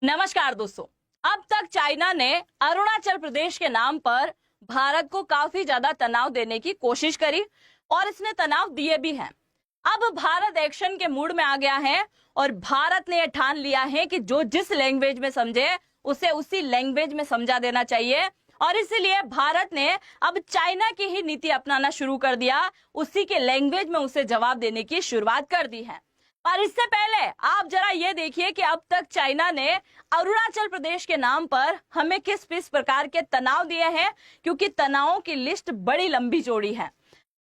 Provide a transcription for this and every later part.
नमस्कार दोस्तों। अब तक चाइना ने अरुणाचल प्रदेश के नाम पर भारत को काफी ज्यादा तनाव देने की कोशिश करी और इसने तनाव दिए भी हैं। अब भारत एक्शन के मूड में आ गया है और भारत ने यह ठान लिया है कि जो जिस लैंग्वेज में समझे उसे उसी लैंग्वेज में समझा देना चाहिए और इसीलिए भारत ने अब चाइना की ही नीति अपनाना शुरू कर दिया, उसी के लैंग्वेज में उसे जवाब देने की शुरुआत कर दी है। पर इससे पहले आप जरा ये देखिए कि अब तक चाइना ने अरुणाचल प्रदेश के नाम पर हमें किस प्रकार के तनाव दिए हैं, क्योंकि तनावों की लिस्ट बड़ी लंबी चौड़ी है।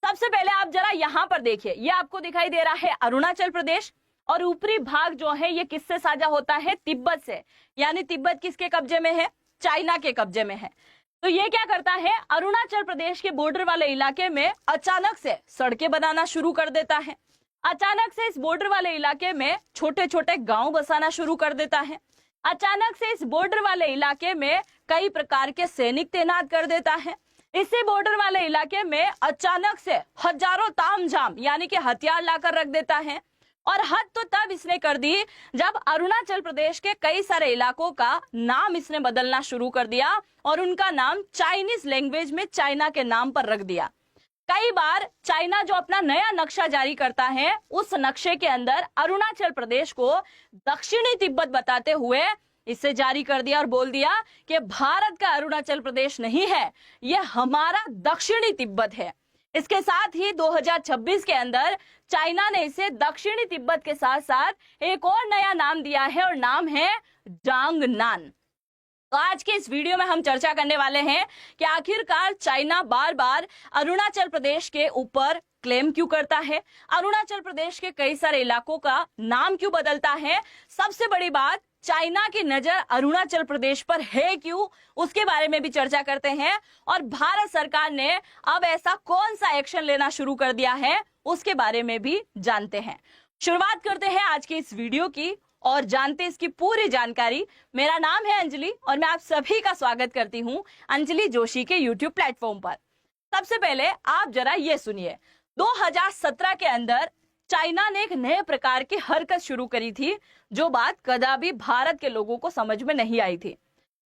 सबसे पहले आप जरा यहाँ पर देखिए, ये आपको दिखाई दे रहा है अरुणाचल प्रदेश और ऊपरी भाग जो है ये किससे साझा होता है? तिब्बत से। यानी तिब्बत किसके कब्जे में है? चाइना के कब्जे में है। तो ये क्या करता है? अरुणाचल प्रदेश के बॉर्डर वाले इलाके में अचानक से सड़कें बनाना शुरू कर देता है। अचानक से इस बॉर्डर वाले इलाके में छोटे छोटे गांव बसाना शुरू कर देता है। अचानक से इस बॉर्डर वाले इलाके में कई प्रकार के सैनिक तैनात कर देता है। इसी बॉर्डर वाले इलाके में अचानक से हजारों तामझाम यानी कि हथियार लाकर रख देता है। और हद तो तब इसने कर दी जब अरुणाचल प्रदेश के कई सारे इलाकों का नाम इसने बदलना शुरू कर दिया और उनका नाम चाइनीज लैंग्वेज में चाइना के नाम पर रख दिया। कई बार चाइना जो अपना नया नक्शा जारी करता है, उस नक्शे के अंदर अरुणाचल प्रदेश को दक्षिणी तिब्बत बताते हुए इसे जारी कर दिया और बोल दिया कि भारत का अरुणाचल प्रदेश नहीं है, यह हमारा दक्षिणी तिब्बत है। इसके साथ ही 2026 के अंदर चाइना ने इसे दक्षिणी तिब्बत के साथ साथ एक और नया नाम दिया है और नाम है जांगनान। तो आज के इस वीडियो में हम चर्चा करने वाले हैं कि आखिरकार चाइना बार बार अरुणाचल प्रदेश के ऊपर क्लेम क्यों करता है, अरुणाचल प्रदेश के कई सारे इलाकों का नाम क्यों बदलता है, सबसे बड़ी बात चाइना की नजर अरुणाचल प्रदेश पर है क्यों, उसके बारे में भी चर्चा करते हैं। और भारत सरकार ने अब ऐसा कौन सा एक्शन लेना शुरू कर दिया है उसके बारे में भी जानते हैं। शुरुआत करते हैं आज की इस वीडियो की और जानते इसकी पूरी जानकारी। मेरा नाम है अंजलि और मैं आप सभी का स्वागत करती हूं अंजलि जोशी के YouTube प्लेटफॉर्म पर। सबसे पहले आप जरा ये सुनिए, 2017 के अंदर चाइना ने एक नए प्रकार की हरकत शुरू करी थी, जो बात कदापि भारत के लोगों को समझ में नहीं आई थी।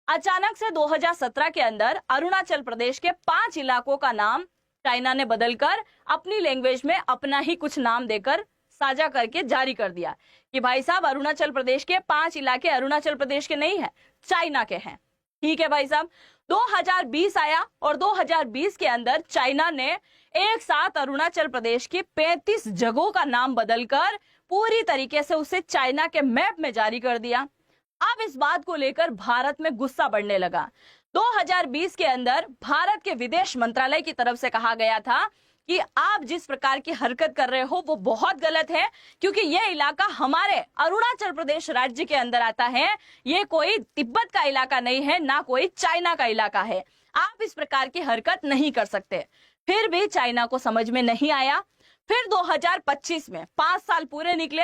अचानक से 2017 के अंदर अरुणाचल प्रदेश के 5 इलाकों का नाम चाइना ने बदलकर अपनी लैंग्वेज में अपना ही कुछ नाम देकर साझा करके जारी कर दिया कि भाई साहब अरुणाचल प्रदेश के 5 इलाके अरुणाचल प्रदेश के नहीं है, चाइना के हैं। ठीक है भाई साहब। 2020 आया और 2020 के अंदर चाइना ने एक साथ अरुणाचल प्रदेश की 35 जगहों का नाम बदलकर पूरी तरीके से उसे चाइना के मैप में जारी कर दिया। अब इस बात को लेकर भारत में गुस्सा बढ़ने लगा। 2020 के अंदर भारत के विदेश मंत्रालय की तरफ से कहा गया था कि आप जिस प्रकार की हरकत कर रहे हो वो बहुत गलत है, क्योंकि यह इलाका हमारे अरुणाचल प्रदेश राज्य के अंदर आता है, ये कोई तिब्बत का इलाका नहीं है, ना कोई चाइना का इलाका है, आप इस प्रकार की हरकत नहीं कर सकते। फिर भी चाइना को समझ में नहीं आया। फिर 2025 में 5 साल पूरे निकले।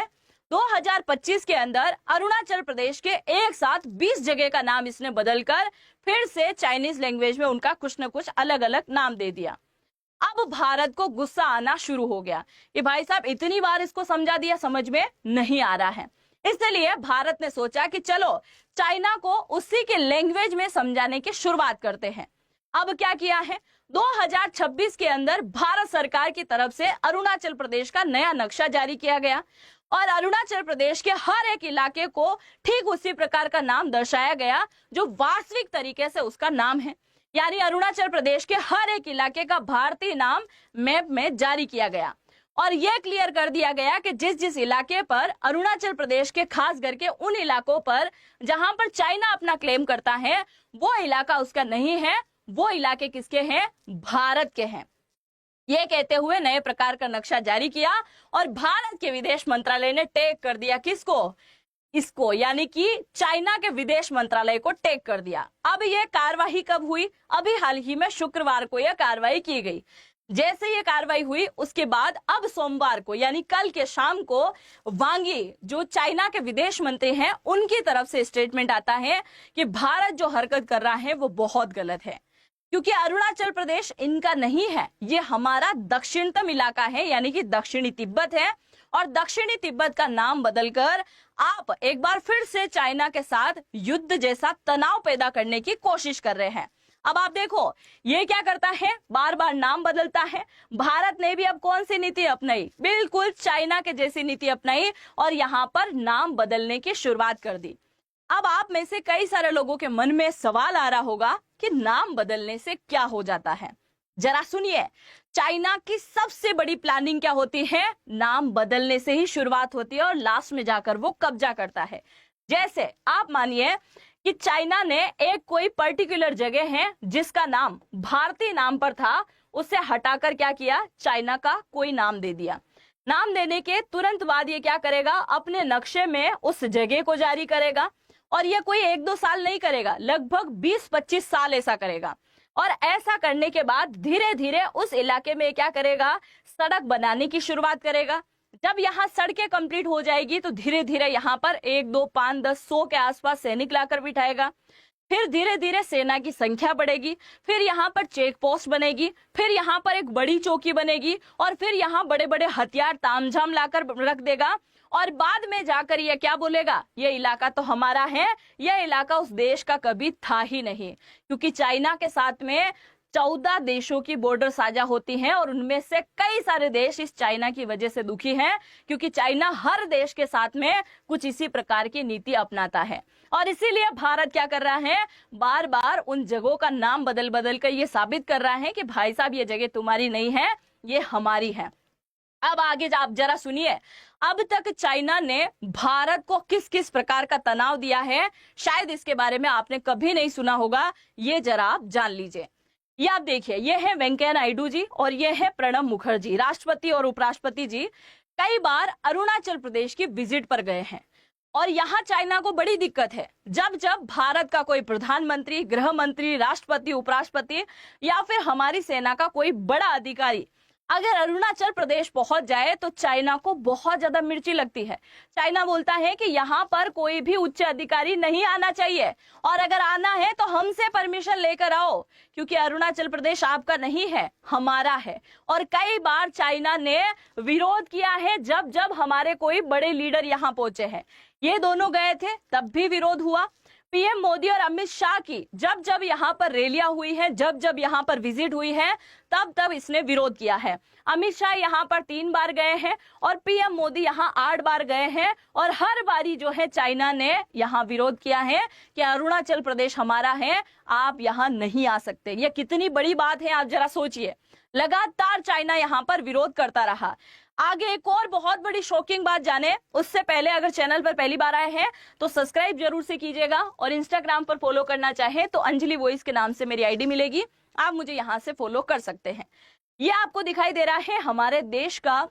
2025 के अंदर अरुणाचल प्रदेश के एक साथ 20 जगह का नाम इसने बदलकर फिर से चाइनीज लैंग्वेज में उनका कुछ न कुछ अलग अलग नाम दे दिया। अब भारत को गुस्सा आना शुरू हो गया कि भाई साहब इतनी बार इसको समझा दिया, समझ में नहीं आ रहा है। इसलिए भारत ने सोचा कि चलो चाइना को उसी के लैंग्वेज में समझाने की शुरुआत करते हैं। अब क्या किया है? 2026 के अंदर भारत सरकार की तरफ से अरुणाचल प्रदेश का नया नक्शा जारी किया गया और अरुणाचल प्रदेश के हर एक इलाके को ठीक उसी प्रकार का नाम दर्शाया गया जो वास्तविक तरीके से उसका नाम है। यानी अरुणाचल प्रदेश के हर एक इलाके का भारतीय नाम मैप में जारी किया गया और यह क्लियर कर दिया गया कि जिस जिस इलाके पर अरुणाचल प्रदेश के खास करके उन इलाकों पर जहां पर चाइना अपना क्लेम करता है वो इलाका उसका नहीं है, वो इलाके किसके हैं? भारत के हैं। ये कहते हुए नए प्रकार का नक्शा जारी किया और भारत के विदेश मंत्रालय ने टैग कर दिया किसको? इसको, यानी कि चाइना के विदेश मंत्रालय को टैग कर दिया। अब यह कार्रवाई कब हुई? अभी हाल ही में शुक्रवार को यह कार्रवाई की गई। जैसे ये कार्रवाई हुई उसके बाद अब सोमवार को यानी कल के शाम को वांग यी जो चाइना के विदेश मंत्री हैं उनकी तरफ से स्टेटमेंट आता है कि भारत जो हरकत कर रहा है वो बहुत गलत है, क्योंकि अरुणाचल प्रदेश इनका नहीं है, ये हमारा दक्षिणतम इलाका है यानी कि दक्षिणी तिब्बत है और दक्षिणी तिब्बत का नाम बदलकर आप एक बार फिर से चाइना के साथ युद्ध जैसा तनाव पैदा करने की कोशिश कर रहे हैं। अब आप देखो ये क्या करता है, बार बार नाम बदलता है। भारत ने भी अब कौन सी नीति अपनाई, बिल्कुल चाइना के जैसी नीति अपनाई और यहाँ पर नाम बदलने की शुरुआत कर दी। अब आप में से कई सारे लोगों के मन में सवाल आ रहा होगा कि नाम बदलने से क्या हो जाता है। जरा सुनिए, चाइना की सबसे बड़ी प्लानिंग क्या होती है, नाम बदलने से ही शुरुआत होती है और लास्ट में जाकर वो कब्जा करता है। जैसे आप मानिए कि चाइना ने एक कोई पर्टिकुलर जगह है जिसका नाम भारतीय नाम पर था, उसे हटाकर क्या किया, चाइना का कोई नाम दे दिया। नाम देने के तुरंत बाद ये क्या करेगा, अपने नक्शे में उस जगह को जारी करेगा और ये कोई 1-2 साल नहीं करेगा, लगभग 20-25 साल ऐसा करेगा। और ऐसा करने के बाद धीरे धीरे उस इलाके में क्या करेगा, सड़क बनाने की शुरुआत करेगा। जब यहाँ सड़कें कंप्लीट हो जाएगी तो धीरे धीरे यहाँ पर 1, 2, 5, 10, 100 के आसपास सैनिक लाकर बिठाएगा। फिर धीरे धीरे सेना की संख्या बढ़ेगी, फिर यहाँ पर चेक पोस्ट बनेगी, फिर यहाँ पर एक बड़ी चौकी बनेगी और फिर यहाँ बड़े बड़े हथियार तामझाम लाकर रख देगा और बाद में जाकर ये क्या बोलेगा, ये इलाका तो हमारा है, यह इलाका उस देश का कभी था ही नहीं। क्योंकि चाइना के साथ में 14 देशों की बॉर्डर साझा होती हैं और उनमें से कई सारे देश इस चाइना की वजह से दुखी हैं, क्योंकि चाइना हर देश के साथ में कुछ इसी प्रकार की नीति अपनाता है। और इसीलिए भारत क्या कर रहा है, बार बार उन जगहों का नाम बदल बदल कर ये साबित कर रहा है कि भाई साहब ये जगह तुम्हारी नहीं है, ये हमारी है। अब आगे आप जरा सुनिए, अब तक चाइना ने भारत को किस किस प्रकार का तनाव दिया है, शायद इसके बारे में आपने कभी नहीं सुना होगा, ये जरा आप जान लीजिए। ये आप देखिए, ये है वेंकैया नायडू जी और ये है प्रणब मुखर्जी, राष्ट्रपति और उपराष्ट्रपति जी कई बार अरुणाचल प्रदेश की विजिट पर गए हैं। और यहाँ चाइना को बड़ी दिक्कत है, जब जब भारत का कोई प्रधानमंत्री, गृह मंत्री, राष्ट्रपति, उपराष्ट्रपति या फिर हमारी सेना का कोई बड़ा अधिकारी अगर अरुणाचल प्रदेश पहुंच जाए तो चाइना को बहुत ज्यादा मिर्ची लगती है। चाइना बोलता है कि यहाँ पर कोई भी उच्च अधिकारी नहीं आना चाहिए और अगर आना है तो हमसे परमिशन लेकर आओ, क्योंकि अरुणाचल प्रदेश आपका नहीं है, हमारा है। और कई बार चाइना ने विरोध किया है जब जब हमारे कोई बड़े लीडर यहाँ पहुंचे हैं। ये दोनों गए थे तब भी विरोध हुआ। पीएम मोदी और अमित शाह की जब जब यहाँ पर रैलियां हुई हैं, जब जब यहाँ पर विजिट हुई है, तब तब इसने विरोध किया है। अमित शाह यहाँ पर 3 बार गए हैं और पीएम मोदी यहाँ 8 बार गए हैं और हर बारी जो है चाइना ने यहाँ विरोध किया है कि अरुणाचल प्रदेश हमारा है, आप यहाँ नहीं आ सकते। ये कितनी बड़ी बात है, आप जरा सोचिए। लगातार चाइना यहाँ पर विरोध करता रहा। आगे एक और बहुत बड़ी शॉकिंग बात जाने उससे पहले अगर चैनल पर पहली बार आए हैं तो सब्सक्राइब जरूर से कीजिएगा और इंस्टाग्राम पर फॉलो करना चाहे तो अंजलि वॉइस के नाम से मेरी आईडी मिलेगी, आप मुझे यहां से फॉलो कर सकते हैं। ये आपको दिखाई दे रहा है हमारे देश का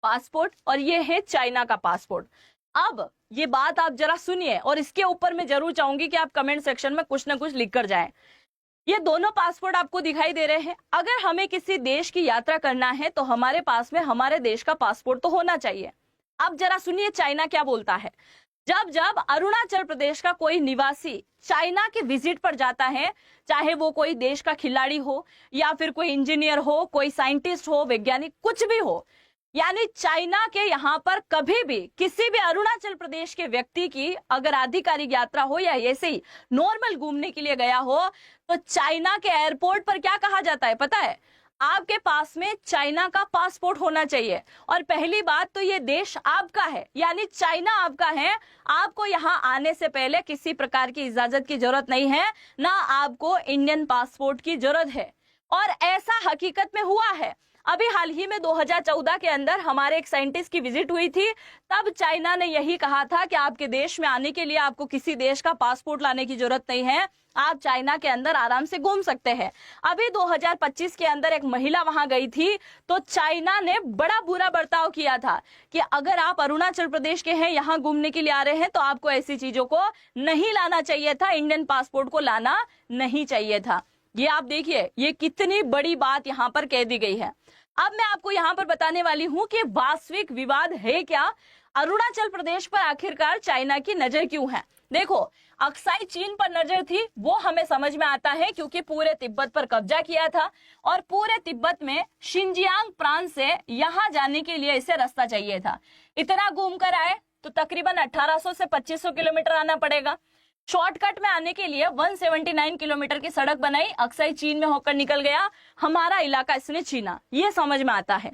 पासपोर्ट और ये है चाइना का पासपोर्ट। अब ये बात आप जरा सुनिए और इसके ऊपर मैं जरूर चाहूंगी कि आप कमेंट सेक्शन में कुछ ना कुछ लिख कर जाएं। ये दोनों पासपोर्ट आपको दिखाई दे रहे हैं। अगर हमें किसी देश की यात्रा करना है तो हमारे पास में हमारे देश का पासपोर्ट तो होना चाहिए। अब जरा सुनिए चाइना क्या बोलता है। जब जब अरुणाचल प्रदेश का कोई निवासी चाइना के विजिट पर जाता है, चाहे वो कोई देश का खिलाड़ी हो या फिर कोई इंजीनियर हो, कोई साइंटिस्ट हो, वैज्ञानिक, कुछ भी हो, यानी चाइना के यहाँ पर कभी भी किसी भी अरुणाचल प्रदेश के व्यक्ति की अगर आधिकारिक यात्रा हो या ऐसे ही नॉर्मल घूमने के लिए गया हो तो चाइना के एयरपोर्ट पर क्या कहा जाता है पता है, आपके पास में चाइना का पासपोर्ट होना चाहिए। और पहली बात तो ये देश आपका है, यानी चाइना आपका है। आपको यहाँ आने से पहले किसी प्रकार की इजाजत की जरूरत नहीं है, ना आपको इंडियन पासपोर्ट की जरूरत है। और ऐसा हकीकत में हुआ है। अभी हाल ही में 2014 के अंदर हमारे एक साइंटिस्ट की विजिट हुई थी, तब चाइना ने यही कहा था कि आपके देश में आने के लिए आपको किसी देश का पासपोर्ट लाने की जरूरत नहीं है, आप चाइना के अंदर आराम से घूम सकते हैं। अभी 2025 के अंदर एक महिला वहां गई थी तो चाइना ने बड़ा बुरा बर्ताव किया था कि अगर आप अरुणाचल प्रदेश के हैं, यहाँ घूमने के लिए आ रहे हैं तो आपको ऐसी चीजों को नहीं लाना चाहिए था, इंडियन पासपोर्ट को लाना नहीं चाहिए था। ये आप देखिए, ये कितनी बड़ी बात यहाँ पर कह दी गई है। अब मैं आपको यहाँ पर बताने वाली हूँ कि वास्तविक विवाद है क्या, अरुणाचल प्रदेश पर आखिरकार चाइना की नजर क्यों है। देखो, अक्साई चीन पर नजर थी, वो हमें समझ में आता है क्योंकि पूरे तिब्बत पर कब्जा किया था और पूरे तिब्बत में शिनजियांग प्रांत से यहां जाने के लिए इसे रास्ता चाहिए था। इतना घूम कर आए तो तकरीबन 1800 से 2500 किलोमीटर आना पड़ेगा। शॉर्टकट में आने के लिए 179 किलोमीटर की सड़क बनाई, अक्साई चीन में होकर निकल गया, हमारा इलाका इसने छीना, ये समझ में आता है।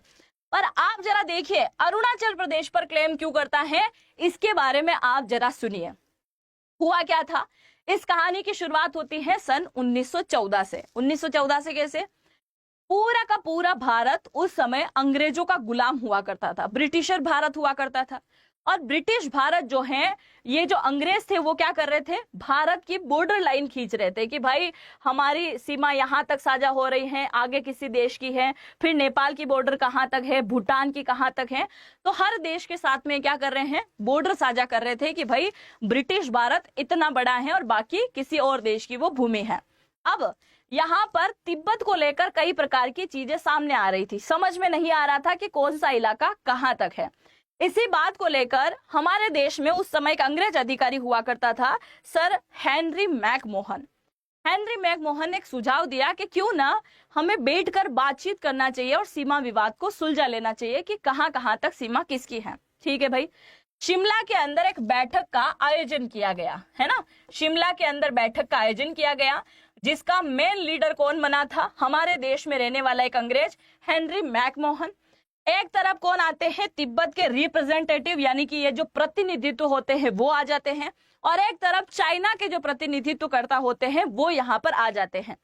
पर आप जरा देखिए अरुणाचल प्रदेश पर क्लेम क्यों करता है, इसके बारे में आप जरा सुनिए। हुआ क्या था, इस कहानी की शुरुआत होती है सन 1914 से। 1914 से कैसे? पूरा का पूरा भारत उस समय अंग्रेजों का गुलाम हुआ करता था, ब्रिटिशर भारत हुआ करता था। और ब्रिटिश भारत जो है, ये जो अंग्रेज थे वो क्या कर रहे थे, भारत की बॉर्डर लाइन खींच रहे थे कि भाई हमारी सीमा यहाँ तक साझा हो रही है, आगे किसी देश की है, फिर नेपाल की बॉर्डर कहाँ तक है, भूटान की कहाँ तक है। तो हर देश के साथ में क्या कर रहे हैं, बॉर्डर साझा कर रहे थे कि भाई ब्रिटिश भारत इतना बड़ा है और बाकी किसी और देश की वो भूमि है। अब यहाँ पर तिब्बत को लेकर कई प्रकार की चीजें सामने आ रही थी, समझ में नहीं आ रहा था कि कौन सा इलाका कहाँ तक है। इसी बात को लेकर हमारे देश में उस समय एक अंग्रेज अधिकारी हुआ करता था, sir Henry McMahon. Henry McMahon ने एक सुझाव दिया कि क्यों ना हमें बैठकर बातचीत करना चाहिए और सीमा विवाद को सुलझा लेना चाहिए कि कहां कहां तक सीमा किसकी है। ठीक है भाई, शिमला के अंदर एक बैठक का आयोजन किया गया, है ना। शिमला के अंदर बैठक का आयोजन किया गया, जिसका मेन लीडर कौन बना था, हमारे देश में रहने वाला एक अंग्रेज हेनरी मैकमोहन। एक तरफ कौन आते हैं, तिब्बत के रिप्रेजेंटेटिव यानी कि ये जो प्रतिनिधित्व होते हैं वो आ जाते हैं, और एक तरफ चाइना के जो प्रतिनिधित्व करता होते हैं वो यहाँ पर आ जाते हैं।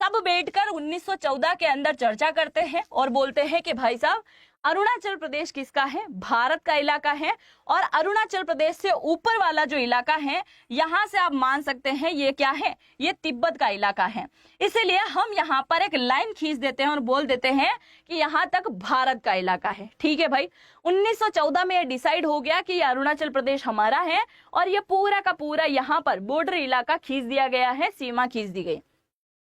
सब बैठकर 1914 के अंदर चर्चा करते हैं और बोलते हैं कि भाई साहब अरुणाचल प्रदेश किसका है, भारत का इलाका है, और अरुणाचल प्रदेश से ऊपर वाला जो इलाका है यहाँ से आप मान सकते हैं ये क्या है, ये तिब्बत का इलाका है। इसीलिए हम यहाँ पर एक लाइन खींच देते हैं और बोल देते हैं कि यहाँ तक भारत का इलाका है। ठीक है भाई, 1914 में ये डिसाइड हो गया कि ये अरुणाचल प्रदेश हमारा है और ये पूरा का पूरा यहाँ पर बॉर्डर इलाका खींच दिया गया है, सीमा खींच दी गई।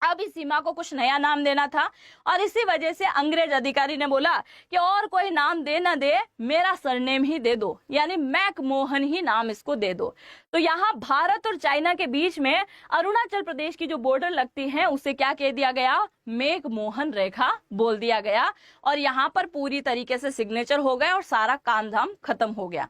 अब इस सीमा को कुछ नया नाम देना था और इसी वजह से अंग्रेज अधिकारी ने बोला कि और कोई नाम दे ना दे, मेरा सरनेम ही दे दो, यानी मैकमोहन ही नाम इसको दे दो। तो यहाँ भारत और चाइना के बीच में अरुणाचल प्रदेश की जो बॉर्डर लगती है उसे क्या कह दिया गया, मैकमोहन रेखा बोल दिया गया, और यहाँ पर पूरी तरीके से सिग्नेचर हो गया और सारा काम धाम खत्म हो गया।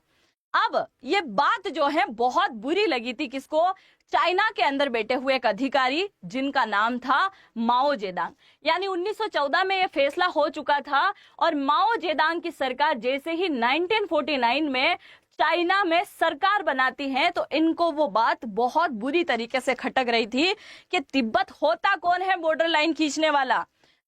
अब ये बात जो है बहुत बुरी लगी थी किसको, चाइना के अंदर बैठे हुए एक अधिकारी जिनका नाम था माओ जेदांग। यानी 1914 में ये फैसला हो चुका था और माओ जेदांग की सरकार जैसे ही 1949 में चाइना में सरकार बनाती है तो इनको वो बात बहुत बुरी तरीके से खटक रही थी कि तिब्बत होता कौन है बॉर्डर लाइन खींचने वाला,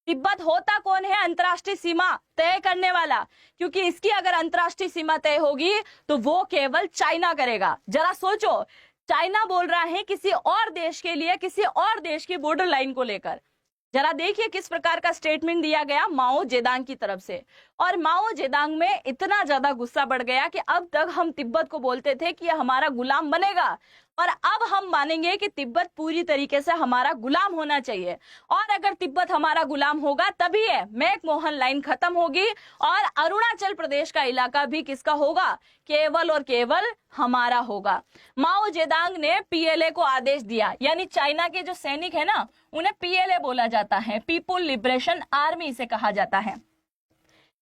तिब्बत होता कौन है अंतर्राष्ट्रीय सीमा तय करने वाला, क्योंकि इसकी अगर अंतर्राष्ट्रीय सीमा तय होगी तो वो केवल चाइना करेगा। जरा सोचो, चाइना बोल रहा है किसी और देश के लिए, किसी और देश की बॉर्डर लाइन को लेकर। जरा देखिए किस प्रकार का स्टेटमेंट दिया गया माओ जेदांग की तरफ से। और माओ जेदांग में इतना ज्यादा गुस्सा बढ़ गया कि अब तक हम तिब्बत को बोलते थे कि यह हमारा गुलाम बनेगा, और अब हम मानेंगे कि तिब्बत पूरी तरीके से हमारा गुलाम होना चाहिए, और अगर तिब्बत हमारा गुलाम होगा तभी है मैकमोहन लाइन खत्म होगी और अरुणाचल प्रदेश का इलाका भी किसका होगा, केवल और केवल हमारा होगा। माओ जेदांग ने पीएलए को आदेश दिया, यानी चाइना के जो सैनिक है ना उन्हें पीएलए बोला जाता है, पीपुल लिबरेशन आर्मी इसे कहा जाता है।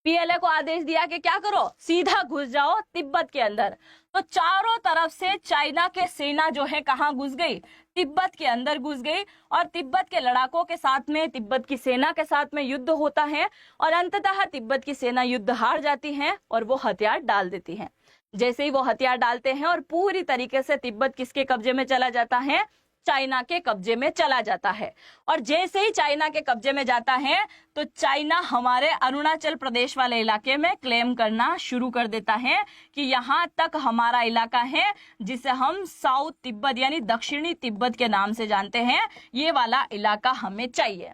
पीएलए को आदेश दिया कि क्या करो, सीधा घुस जाओ तिब्बत के अंदर। तो चारों तरफ से चाइना के सेना जो है कहां घुस गई, तिब्बत के अंदर घुस गई, और तिब्बत के लड़ाकों के साथ में, तिब्बत की सेना के साथ में युद्ध होता है और अंततः तिब्बत की सेना युद्ध हार जाती है और वो हथियार डाल देती है। जैसे ही वो हथियार डालते हैं और पूरी तरीके से तिब्बत किसके कब्जे में चला जाता है, चाइना के कब्जे में चला जाता है। और जैसे ही चाइना के कब्जे में जाता है तो चाइना हमारे अरुणाचल प्रदेश वाले इलाके में क्लेम करना शुरू कर देता है कि यहाँ तक हमारा इलाका है, जिसे हम साउथ तिब्बत यानी दक्षिणी तिब्बत के नाम से जानते हैं, ये वाला इलाका हमें चाहिए।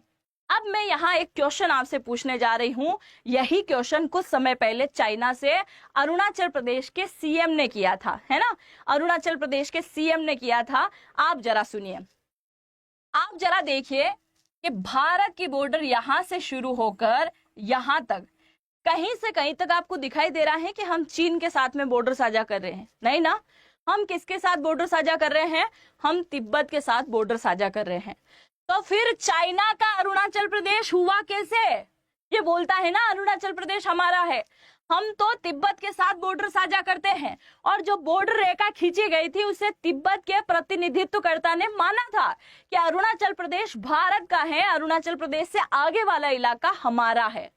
अब मैं यहाँ एक क्वेश्चन आपसे पूछने जा रही हूँ, यही क्वेश्चन कुछ समय पहले चाइना से अरुणाचल प्रदेश के सीएम ने किया था, है ना, अरुणाचल प्रदेश के सीएम ने किया था। आप जरा सुनिए, आप जरा देखिए कि भारत की बॉर्डर यहाँ से शुरू होकर यहाँ तक कहीं से कहीं तक आपको दिखाई दे रहा है कि हम चीन के साथ में बॉर्डर साझा कर रहे हैं, नहीं ना। हम किसके साथ बॉर्डर साझा कर रहे हैं? हम तिब्बत के साथ बॉर्डर साझा कर रहे हैं। तो फिर चाइना का अरुणाचल प्रदेश हुआ कैसे? ये बोलता है ना अरुणाचल प्रदेश हमारा है। हम तो तिब्बत के साथ बॉर्डर साझा करते हैं, और जो बॉर्डर रेखा खींची गई थी उसे तिब्बत के प्रतिनिधित्वकर्ता ने माना था कि अरुणाचल प्रदेश भारत का है, अरुणाचल प्रदेश से आगे वाला इलाका हमारा है।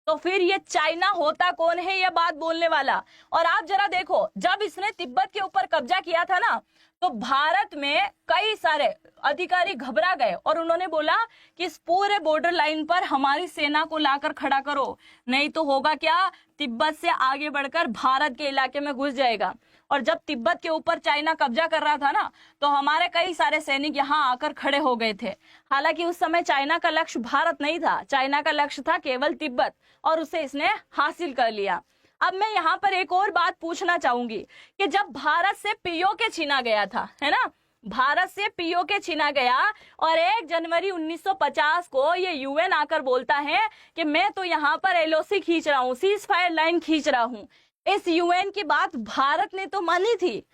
तो फिर ये चाइना होता कौन है ये बात बोलने वाला? और आप जरा देखो, जब इसने तिब्बत के ऊपर कब्जा किया था ना, तो भारत में कई सारे अधिकारी घबरा गए और उन्होंने बोला कि इस पूरे बॉर्डर लाइन पर हमारी सेना को लाकर खड़ा करो, नहीं तो होगा क्या, तिब्बत से आगे बढ़कर भारत के इलाके में घुस जाएगा। और जब तिब्बत के ऊपर चाइना कब्जा कर रहा था ना, तो हमारे कई सारे सैनिक यहाँ आकर खड़े हो गए थे। हालांकि उस समय चाइना का लक्ष्य भारत नहीं था, चाइना का लक्ष्य था केवल तिब्बत, और उसे इसने हासिल कर लिया। अब मैं यहाँ पर एक और बात पूछना चाहूंगी कि जब भारत से पीओके छीना गया था, है ना, भारत से पीओके छीना गया, और 1 जनवरी 1950 को ये यूएन आकर बोलता है कि मैं तो यहाँ पर एलओसी खींच रहा हूँ, सीज फायर लाइन खींच रहा हूँ। इस यूएन की बात भारत ने तो मानी थी।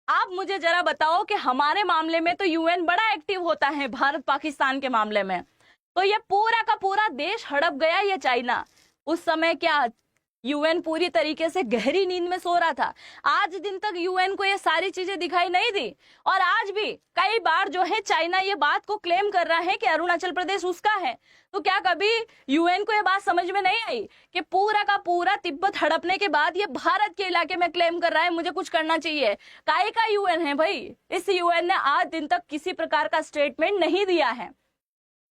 आप मुझे जरा बताओ कि हमारे मामले में तो यूएन बड़ा एक्टिव होता है, भारत पाकिस्तान के मामले में तो ये पूरा का पूरा देश हड़प गया ये चाइना। उस समय क्या यूएन पूरी तरीके से गहरी नींद में सो रहा था? आज दिन तक यूएन को ये सारी चीजें दिखाई नहीं दी, और आज भी कई बार जो है चाइना ये बात को क्लेम कर रहा है कि अरुणाचल प्रदेश उसका है। तो क्या कभी यूएन को ये बात समझ में नहीं आई कि पूरा का पूरा तिब्बत हड़पने के बाद ये भारत के इलाके में क्लेम कर रहा है, मुझे कुछ करना चाहिए? काहे का यूएन है भाई? इस यूएन ने आज दिन तक किसी प्रकार का स्टेटमेंट नहीं दिया है।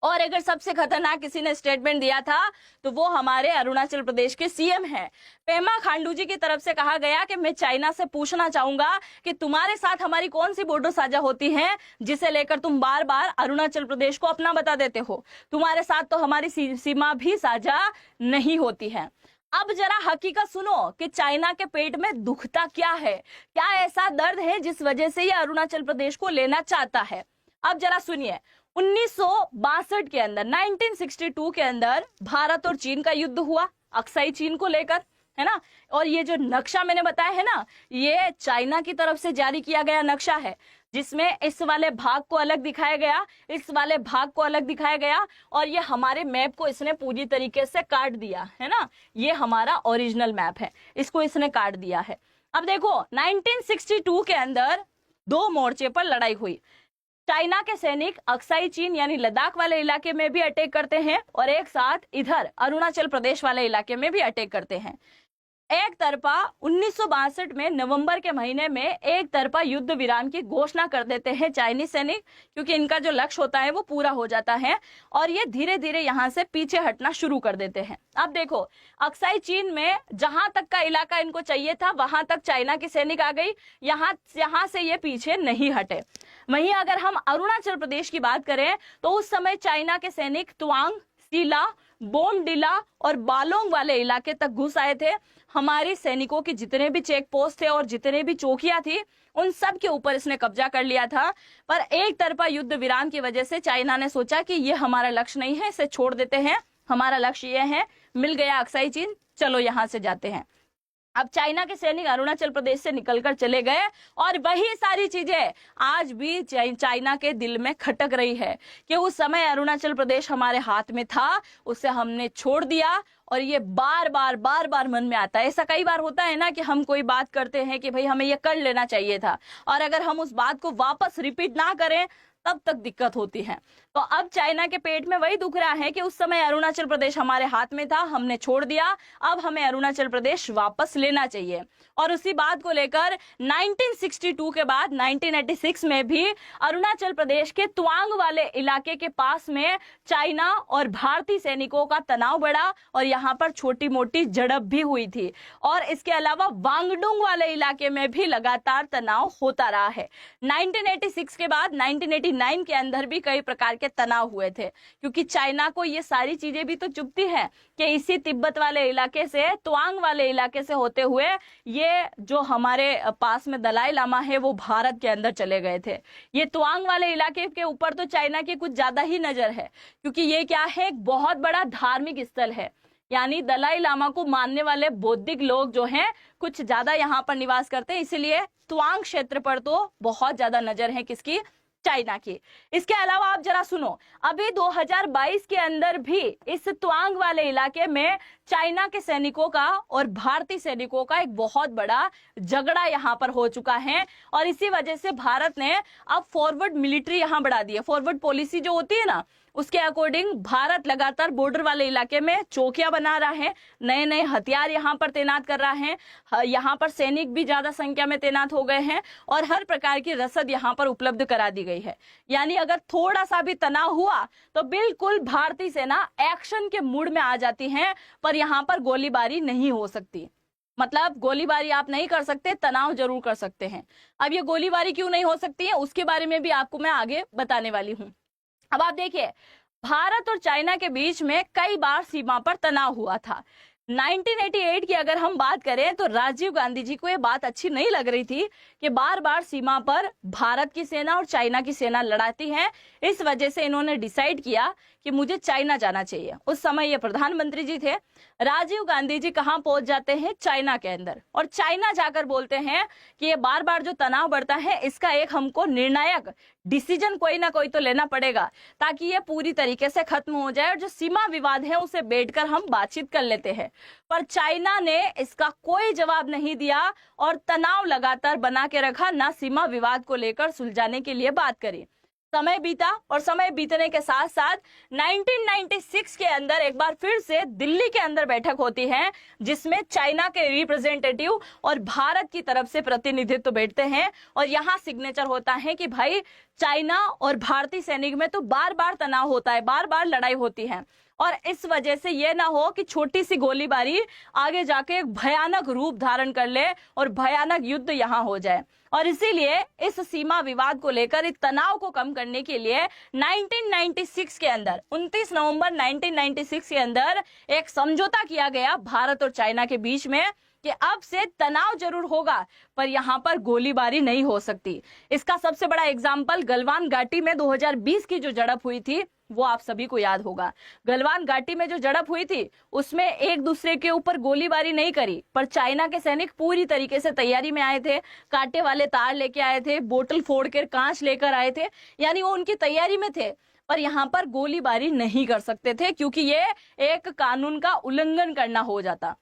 और अगर सबसे खतरनाक किसी ने स्टेटमेंट दिया था तो वो हमारे अरुणाचल प्रदेश के सीएम हैं। पेमा खांडू जी की तरफ से कहा गया कि मैं चाइना से पूछना चाहूंगा कि तुम्हारे साथ हमारी कौन सी बॉर्डर साझा होती है जिसे लेकर तुम बार बार अरुणाचल प्रदेश को अपना बता देते हो? तुम्हारे साथ तो हमारी सीमा भी साझा नहीं होती है। अब जरा हकीकत सुनो कि चाइना के पेट में दुखता क्या है, क्या ऐसा दर्द है जिस वजह से ये अरुणाचल प्रदेश को लेना चाहता है। अब जरा सुनिए, 1962 के अंदर 1962 के अंदर भारत और चीन का युद्ध हुआ अक्साई चीन को लेकर, है ना। और ये जो नक्शा मैंने बताया है ना, ये चाइना की तरफ से जारी किया गया नक्शा है, जिसमें इस वाले भाग को अलग दिखाया गया, इस वाले भाग को अलग दिखाया गया, और ये हमारे मैप को इसने पूरी तरीके से काट दिया, है ना। ये हमारा ओरिजिनल मैप है, इसको इसने काट दिया है। अब देखो 1962 के अंदर 2 मोर्चे पर लड़ाई हुई। चाइना के सैनिक अक्साई चीन यानी लद्दाख वाले इलाके में भी अटैक करते हैं, और एक साथ इधर अरुणाचल प्रदेश वाले इलाके में भी अटैक करते हैं। एक तरफा 1962 में नवंबर के महीने में एक तरफा युद्ध विराम की घोषणा कर देते हैं चाइनीज सैनिक, क्योंकि इनका जो लक्ष्य होता है वो पूरा हो जाता है, और ये धीरे धीरे यहाँ से पीछे हटना शुरू कर देते हैं। अब देखो, अक्साई चीन में जहां तक का इलाका इनको चाहिए था वहां तक चाइना की सैनिक आ गई, यहाँ से ये पीछे नहीं हटे। वहीं अगर हम अरुणाचल प्रदेश की बात करें तो उस समय चाइना के सैनिक तुआंग, सीला, बोमडिला और बालोंग वाले इलाके तक घुस आए थे। हमारे सैनिकों के जितने भी चेक पोस्ट थे और जितने भी चौकियां थी उन सब के ऊपर इसने कब्जा कर लिया था। पर एक तरफा युद्ध विराम की वजह से चाइना ने सोचा कि ये हमारा लक्ष्य नहीं है, इसे छोड़ देते हैं, हमारा लक्ष्य ये है, मिल गया अक्साई चीन, चलो यहां से जाते हैं। अब चाइना के सैनिक अरुणाचल प्रदेश से निकलकर चले गए, और वही सारी चीजें आज भी चाइना के दिल में खटक रही है कि उस समय अरुणाचल प्रदेश हमारे हाथ में था, उसे हमने छोड़ दिया। और ये बार बार मन में आता है। ऐसा कई बार होता है ना कि हम कोई बात करते हैं कि भाई हमें ये कर लेना चाहिए था, और अगर हम उस बात को वापस रिपीट ना करें तब तक दिक्कत होती है। तो अब चाइना के पेट में वही दुख रहा है कि उस समय अरुणाचल प्रदेश हमारे हाथ में था, हमने छोड़ दिया, अब हमें अरुणाचल प्रदेश वापस लेना चाहिए। और उसी बात को लेकर 1962 के बाद 1986 में भी अरुणाचल प्रदेश के तुआंग वाले इलाके के पास में चाइना और भारतीय सैनिकों का तनाव बढ़ा, और यहाँ पर छोटी मोटी झड़प भी हुई थी। और इसके अलावा वांगडुंग वाले इलाके में भी लगातार तनाव होता रहा है। 1986 के बाद 1989 के अंदर भी कई प्रकार के तनाव हुए थे, क्योंकि चाइना को ये सारी चीजें भी तो चुभती हैं कि इसी तिब्बत वाले इलाके से, तुआंग वाले इलाके से होते हुए ये जो हमारे पास में दलाई लामा है वो भारत के अंदर चले गए थे। ये तुआंग वाले इलाके के ऊपर तो चाइना की कुछ ज्यादा ही नजर है, क्योंकि ये क्या है, एक बहुत बड़ा धार्मिक स्थल है, यानी दलाई लामा को मानने वाले बौद्धिक लोग जो हैं कुछ ज्यादा यहाँ पर निवास करते हैं, इसीलिए त्वांग क्षेत्र पर तो बहुत ज्यादा नजर है किसकी, चाइना की। इसके अलावा आप जरा सुनो, अभी 2022 के अंदर भी इस त्वांग वाले इलाके में चाइना के सैनिकों का और भारतीय सैनिकों का एक बहुत बड़ा झगड़ा यहां पर हो चुका है, और इसी वजह से भारत ने अब फॉरवर्ड मिलिट्री यहां बढ़ा दी है। फॉरवर्ड पॉलिसी जो होती है ना, उसके अकॉर्डिंग भारत लगातार बॉर्डर वाले इलाके में चौकियां बना रहा है, नए नए हथियार यहां पर तैनात कर रहा है, यहां पर सैनिक भी ज्यादा संख्या में तैनात हो गए हैं, और हर प्रकार की रसद यहां पर उपलब्ध करा दी गई है। यानी अगर थोड़ा सा भी तनाव हुआ तो बिल्कुल भारतीय सेना एक्शन के मूड में आ जाती है, पर यहां पर गोलीबारी नहीं हो सकती। मतलब गोलीबारी आप नहीं कर सकते, तनाव जरूर कर सकते हैं। अब ये गोलीबारी क्यों नहीं हो सकती है, उसके बारे में भी आपको मैं आगे बताने वाली हूं। अब आप देखिए, भारत और चाइना के बीच में कई बार सीमा पर तनाव हुआ था। 1988 की अगर हम बात करें तो राजीव गांधी जी को ये बात अच्छी नहीं लग रही थी कि बार बार सीमा पर भारत की सेना और चाइना की सेना लड़ाती है। इस वजह से इन्होंने डिसाइड किया कि मुझे चाइना जाना चाहिए। उस समय ये प्रधानमंत्री जी थे। राजीव गांधी जी कहाँ पहुंच जाते हैं, चाइना के अंदर, और चाइना जाकर बोलते हैं कि ये बार बार जो तनाव बढ़ता है इसका एक हमको निर्णायक डिसीजन कोई ना कोई तो लेना पड़ेगा, ताकि ये पूरी तरीके से खत्म हो जाए, और जो सीमा विवाद है उसे बैठकर हम बातचीत कर लेते हैं। पर चाइना ने इसका कोई जवाब नहीं दिया और तनाव लगातार बना के रखा, ना सीमा विवाद को लेकर सुलझाने के लिए बात करी। समय बीता, और समय बीतने के साथ साथ 1996 के अंदर एक बार फिर से दिल्ली के अंदर बैठक होती है, जिसमें चाइना के रिप्रेजेंटेटिव और भारत की तरफ से प्रतिनिधित्व बैठते हैं, और यहाँ सिग्नेचर होता है कि भाई चाइना और भारतीय सैनिक में तो बार बार तनाव होता है, बार बार लड़ाई होती है, और इस वजह से ये ना हो कि छोटी सी गोलीबारी आगे जाके एक भयानक रूप धारण कर ले और भयानक युद्ध यहाँ हो जाए। और इसीलिए इस सीमा विवाद को लेकर इस तनाव को कम करने के लिए 1996 के अंदर 29 नवंबर 1996 के अंदर एक समझौता किया गया भारत और चाइना के बीच में कि अब से तनाव जरूर होगा, पर यहाँ पर गोलीबारी नहीं हो सकती। इसका सबसे बड़ा एग्जाम्पल गलवान घाटी में 2020 की जो झड़प हुई थी, वो आप सभी को याद होगा। गलवान घाटी में जो झड़प हुई थी उसमें एक दूसरे के ऊपर गोलीबारी नहीं करी, पर चाइना के सैनिक पूरी तरीके से तैयारी में आए थे, कांटे वाले तार लेके आए थे, बोतल फोड़कर कांच लेकर आए थे, यानी वो उनकी तैयारी में थे, पर यहाँ पर गोलीबारी नहीं कर सकते थे क्योंकि ये एक कानून का उल्लंघन करना हो जाता।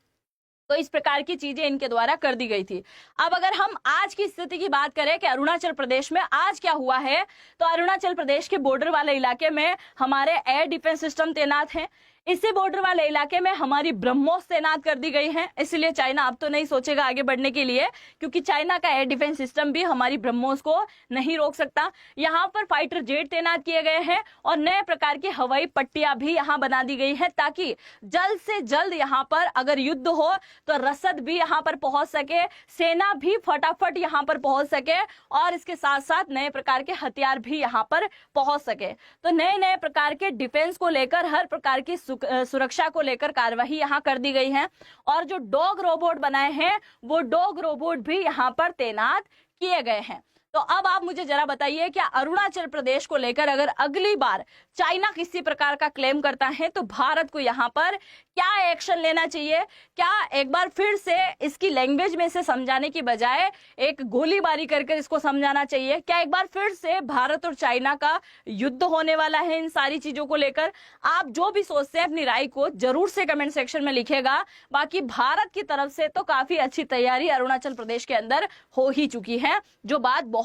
तो इस प्रकार की चीजें इनके द्वारा कर दी गई थी। अब अगर हम आज की स्थिति की बात करें कि अरुणाचल प्रदेश में आज क्या हुआ है, तो अरुणाचल प्रदेश के बॉर्डर वाले इलाके में हमारे एयर डिफेंस सिस्टम तैनात हैं। इसी बॉर्डर वाले इलाके में हमारी ब्रह्मोस तैनात कर दी गई है, इसलिए चाइना अब तो नहीं सोचेगा आगे बढ़ने के लिए, क्योंकि चाइना का एयर डिफेंस सिस्टम भी हमारी ब्रह्मोस को नहीं रोक सकता। यहाँ पर फाइटर जेट तैनात किए गए हैं और नए प्रकार की हवाई पट्टियां भी यहाँ बना दी गई है, ताकि जल्द से जल्द यहाँ पर अगर युद्ध हो तो रसद भी यहाँ पर पहुंच सके, सेना भी फटाफट यहाँ पर पहुंच सके, और इसके साथ साथ नए प्रकार के हथियार भी यहाँ पर पहुंच सके। तो नए नए प्रकार के डिफेंस को लेकर हर प्रकार की सुरक्षा को लेकर कार्यवाही यहाँ कर दी गई है, और जो डॉग रोबोट बनाए हैं वो डॉग रोबोट भी यहाँ पर तैनात किए गए हैं। तो अब आप मुझे जरा बताइए, क्या अरुणाचल प्रदेश को लेकर अगर अगली बार चाइना किसी प्रकार का क्लेम करता है तो भारत को यहाँ पर क्या एक्शन लेना चाहिए? क्या एक बार फिर से इसकी लैंग्वेज में से समझाने की बजाय एक गोलीबारी करके इसको समझाना चाहिए? क्या एक बार फिर से भारत और चाइना का युद्ध होने वाला है इन सारी चीजों को लेकर? आप जो भी सोचते हैं अपनी राय को जरूर से कमेंट सेक्शन में लिखेगा। बाकी भारत की तरफ से तो काफी अच्छी तैयारी अरुणाचल प्रदेश के अंदर हो ही चुकी है, जो बात बहुत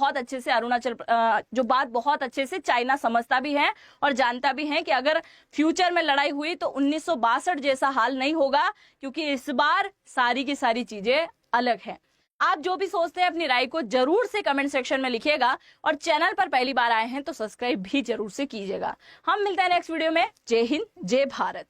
अच्छे से चाइना समझता भी है और जानता भी है कि अगर फ्यूचर में लड़ाई हुई तो 1962 जैसा हाल नहीं होगा, क्योंकि इस बार सारी की सारी चीजें अलग हैं। आप जो भी सोचते हैं अपनी राय को जरूर से कमेंट सेक्शन में लिखिएगा, और चैनल पर पहली बार आए हैं तो सब्सक्राइब भी जरूर से कीजिएगा। हम मिलते हैं नेक्स्ट वीडियो में। जय हिंद, जय भारत।